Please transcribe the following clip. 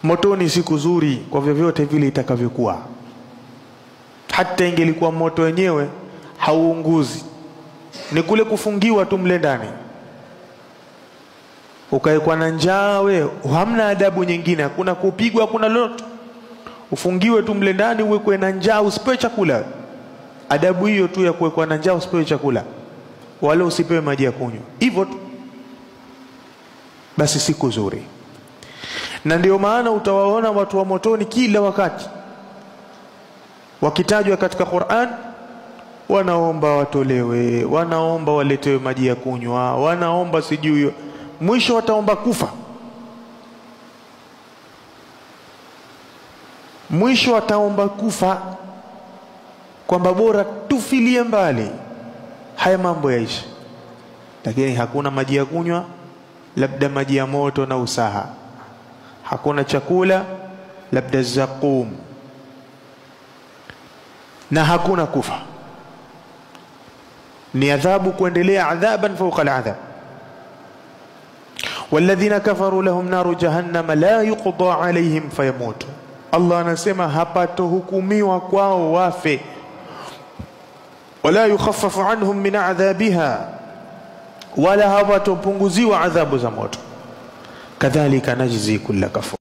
Motoni si kuzuri kwa vyovyote vile itakavyokuwa. Hata ingelikuwa moto wenyewe hauunguzi, ni kule kufungiwa tu mle ndani. Ukaekwa na njaa, wewe hamna adabu nyingine, hakuna kupigwa, hakuna lolote. Ufungiwe tu mle ndani, uwekwe na njaa, usipewe chakula. Adabu hiyo tu ya kuwekwa na njaa, usipewe chakula wala usipewe maji ya kunywa, hivyo tu basi, si kuzuri. Na ndio maana utawaona watu wa motoni kila wakati wakitajwa katika Qur'an, wanaomba watolewe, wanaomba waletewe maji ya kunywa, wanaomba sijui, mwisho wataomba kufa. Mwisho wataomba kufa, kwamba bora tufilie mbali, haya mambo yaishi. Lakini hakuna maji ya kunywa, labda maji ya moto na usaha. Hakuna chakula, labda zaqum. Na hakuna kufa, ni adhabu kuendelea, adhaban fawqa al-adhab. والذين كفروا لهم نار جهنم لا يقضى عليهم فيموتوا. Allah anasema hapatohukumiwa kwao wafe, wala yukhaffafu anhum min adhabiha, wala hawatopunguziwa adhabu za moto. Kadhalika najzi kulla kafur.